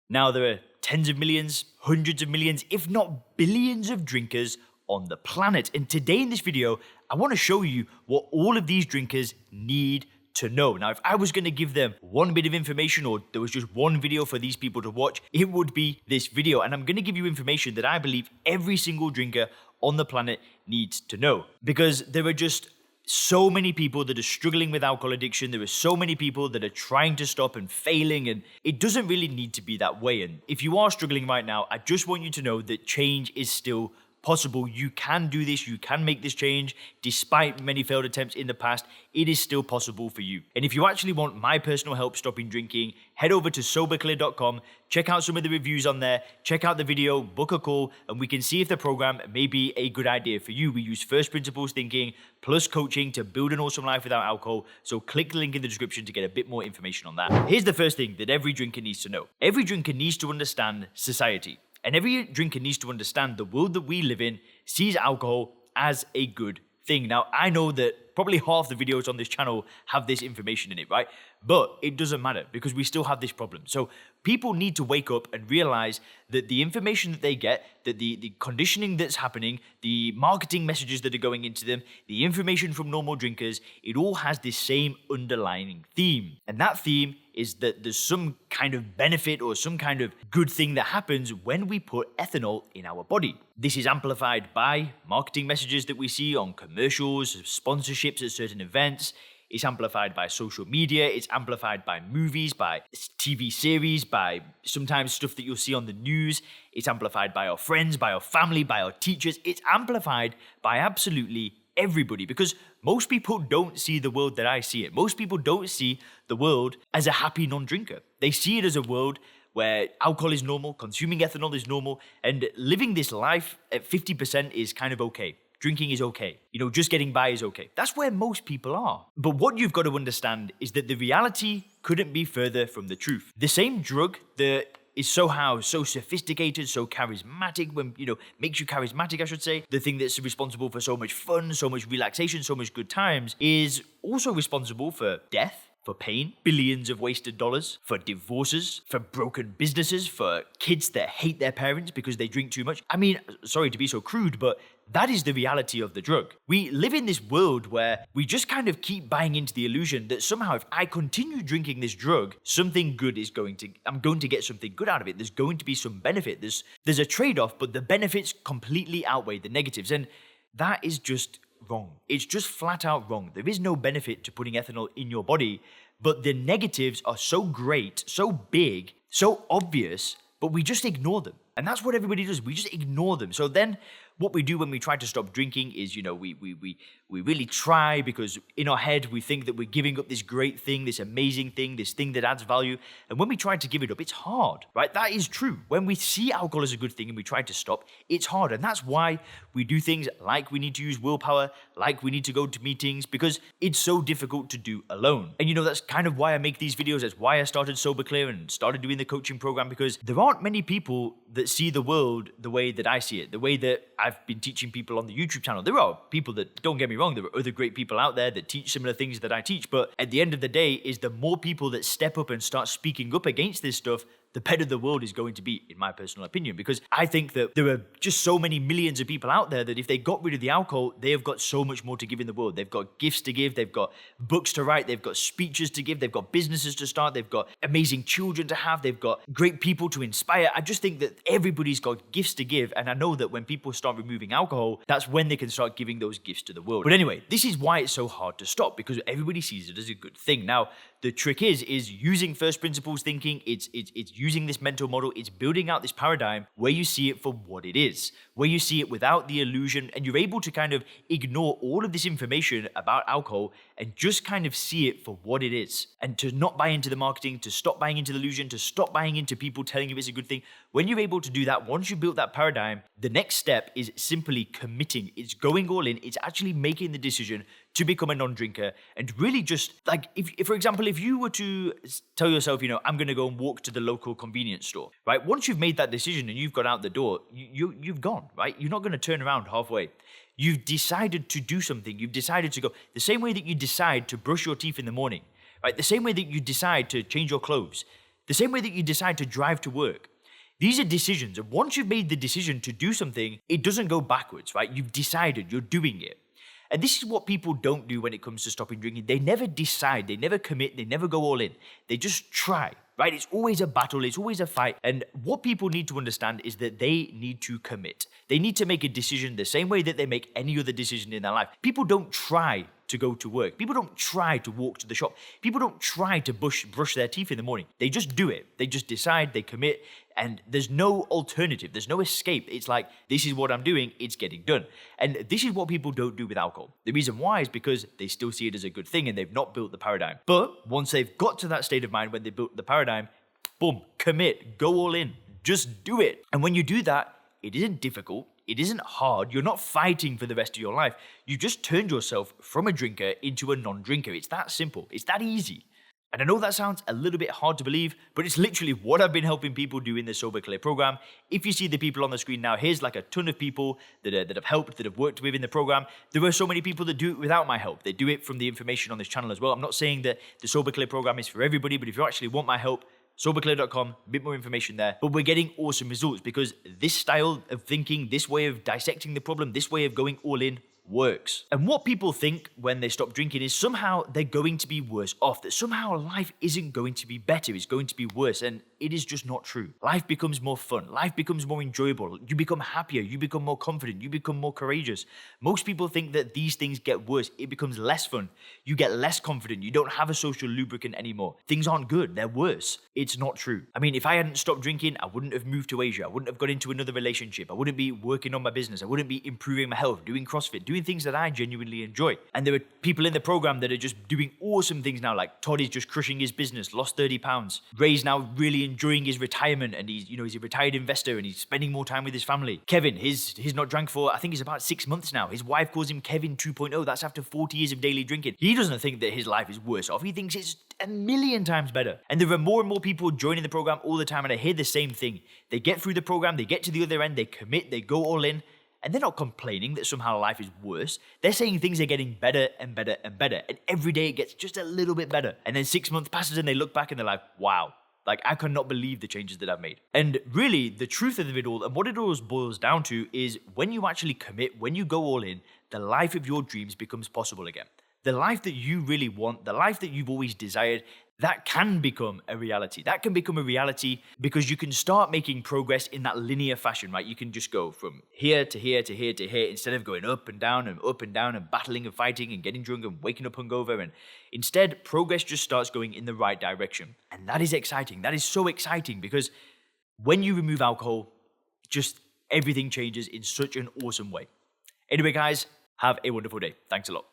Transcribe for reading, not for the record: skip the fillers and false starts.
Now, there are tens of millions, hundreds of millions, if not billions of drinkers on the planet. And today in this video, I want to show you what all of these drinkers need to know. Now, if I was going to give them one bit of information, or there was just one video for these people to watch, it would be this video. And I'm going to give you information that I believe every single drinker on the planet needs to know. Because there are just so many people that are struggling with alcohol addiction. There are so many people that are trying to stop and failing, and it doesn't really need to be that way. And if you are struggling right now, I just want you to know that change is still possible. You can do this. You can make this change. Despite many failed attempts in the past, it is still possible for you. And if you actually want my personal help stopping drinking, head over to soberclear.com, check out some of the reviews on there, check out the video, book a call, and we can see if the program may be a good idea for you. We use first principles thinking plus coaching to build an awesome life without alcohol. So click the link in the description to get a bit more information on that. Here's the first thing that every drinker needs to know. Every drinker needs to understand society. And every drinker needs to understand the world that we live in sees alcohol as a good thing. Now, I know that probably half the videos on this channel have this information in it, right? But it doesn't matter because we still have this problem. So people need to wake up and realize that the information that they get, that the conditioning that's happening, the marketing messages that are going into them, the information from normal drinkers, it all has this same underlying theme. And that theme is that there's some kind of benefit or some kind of good thing that happens when we put ethanol in our body. This is amplified by marketing messages that we see on commercials, sponsorships at certain events. It's amplified by social media, it's amplified by movies, by TV series, by sometimes stuff that you'll see on the news. It's amplified by our friends, by our family, by our teachers. It's amplified by absolutely everybody, because most people don't see the world that I see it. Most people don't see the world as a happy non-drinker. They see it as a world where alcohol is normal, consuming ethanol is normal, and living this life at 50% is kind of okay. Drinking is okay. Just getting by is okay. That's where most people are. But what you've got to understand is that the reality couldn't be further from the truth. The same drug that is somehow so sophisticated, so charismatic, makes you charismatic, I should say. The thing that's responsible for so much fun, so much relaxation, so much good times is also responsible for death, for pain, billions of wasted dollars, for divorces, for broken businesses, for kids that hate their parents because they drink too much. I mean, sorry to be so crude, but that is the reality of the drug. We live in this world where we just kind of keep buying into the illusion that somehow if I continue drinking this drug, something good is I'm going to get something good out of it. There's going to be some benefit. There's a trade-off, but the benefits completely outweigh the negatives. And that is just wrong. It's just flat out wrong. There is no benefit to putting ethanol in your body, but the negatives are so great, so big, so obvious, but we just ignore them. And that's what everybody does. We just ignore them. So then what we do when we try to stop drinking is, we really try, because in our head we think that we're giving up this great thing, this amazing thing, this thing that adds value. And when we try to give it up, it's hard, right? That is true. When we see alcohol as a good thing and we try to stop, it's hard. And that's why we do things like we need to use willpower, like we need to go to meetings, because it's so difficult to do alone. And that's kind of why I make these videos. That's why I started Sober Clear and started doing the coaching program, because there aren't many people that see the world the way that I see it, the way that I've been teaching people on the YouTube channel. There are people that, don't get me wrong, there are other great people out there that teach similar things that I teach, but at the end of the day is the more people that step up and start speaking up against this stuff, the better the world is going to be, in my personal opinion. Because I think that there are just so many millions of people out there that if they got rid of the alcohol, they have got so much more to give in the world. They've got gifts to give, they've got books to write, they've got speeches to give, they've got businesses to start, they've got amazing children to have, they've got great people to inspire. I just think that everybody's got gifts to give, and I know that when people start removing alcohol, that's when they can start giving those gifts to the world. But anyway, this is why it's so hard to stop, because everybody sees it as a good thing. Now, the trick is using first principles thinking. It's using this mental model. It's building out this paradigm where you see it for what it is, where you see it without the illusion, and you're able to kind of ignore all of this information about alcohol and just kind of see it for what it is, and to not buy into the marketing, to stop buying into the illusion, to stop buying into people telling you it's a good thing. When you're able to do that, once you build that paradigm, the next step is simply committing. It's going all in. It's actually making the decision to become a non-drinker, and really just like, if for example, if you were to tell yourself, I'm going to go and walk to the local convenience store, right? Once you've made that decision and you've got out the door, you've gone, right? You're not going to turn around halfway. You've decided to do something. You've decided to go. The same way that you decide to brush your teeth in the morning, right? The same way that you decide to change your clothes. The same way that you decide to drive to work. These are decisions, and once you've made the decision to do something, it doesn't go backwards, right? You've decided, you're doing it. And this is what people don't do when it comes to stopping drinking. They never decide, they never commit, they never go all in. They just try, right? It's always a battle, it's always a fight. And what people need to understand is that they need to commit. They need to make a decision the same way that they make any other decision in their life. People don't try to go to work. People don't try to walk to the shop. People don't try to brush their teeth in the morning. They just do it. They just decide, they commit, and there's no alternative. There's no escape. It's like, this is what I'm doing, it's getting done. And this is what people don't do with alcohol. The reason why is because they still see it as a good thing and they've not built the paradigm. But once they've got to that state of mind when they built the paradigm, boom, commit, go all in, just do it. And when you do that, it isn't difficult. It isn't hard. You're not fighting for the rest of your life. You just turned yourself from a drinker into a non-drinker. It's that simple. It's that easy. And I know that sounds a little bit hard to believe, but it's literally what I've been helping people do in the Sober Clear program. If you see the people on the screen now, here's like a ton of people that have helped, that have worked with in the program. There are so many people that do it without my help. They do it from the information on this channel as well. I'm not saying that the Sober Clear program is for everybody, but if you actually want my help, soberclear.com, a bit more information there. But we're getting awesome results because this style of thinking, this way of dissecting the problem, this way of going all in works. And what people think when they stop drinking is somehow they're going to be worse off, that somehow life isn't going to be better, it's going to be worse. And it is just not true. Life becomes more fun. Life becomes more enjoyable. You become happier. You become more confident. You become more courageous. Most people think that these things get worse. It becomes less fun. You get less confident. You don't have a social lubricant anymore. Things aren't good. They're worse. It's not true. I mean, if I hadn't stopped drinking, I wouldn't have moved to Asia. I wouldn't have got into another relationship. I wouldn't be working on my business. I wouldn't be improving my health, doing CrossFit, doing things that I genuinely enjoy. And there are people in the program that are just doing awesome things now. Like Todd is just crushing his business, lost 30 pounds. Ray's now really enjoying his retirement, and he's a retired investor and he's spending more time with his family. Kevin, he's not drank for, I think it's about 6 months now. His wife calls him Kevin 2.0. That's after 40 years of daily drinking. He doesn't think that his life is worse off. He thinks it's a million times better. And there are more and more people joining the program all the time, and I hear the same thing. They get through the program, they get to the other end, they commit, they go all in, and they're not complaining that somehow life is worse. They're saying things are getting better and better and better. And every day it gets just a little bit better. And then 6 months passes and they look back and they're like, wow. Like, I cannot believe the changes that I've made. And really, the truth of it all, and what it always boils down to, is when you actually commit, when you go all in, the life of your dreams becomes possible again. The life that you really want, the life that you've always desired, that can become a reality. That can become a reality because you can start making progress in that linear fashion, right? You can just go from here to here to here to here instead of going up and down and battling and fighting and getting drunk and waking up hungover. And instead, progress just starts going in the right direction. And that is exciting. That is so exciting because when you remove alcohol, just everything changes in such an awesome way. Anyway, guys, have a wonderful day. Thanks a lot.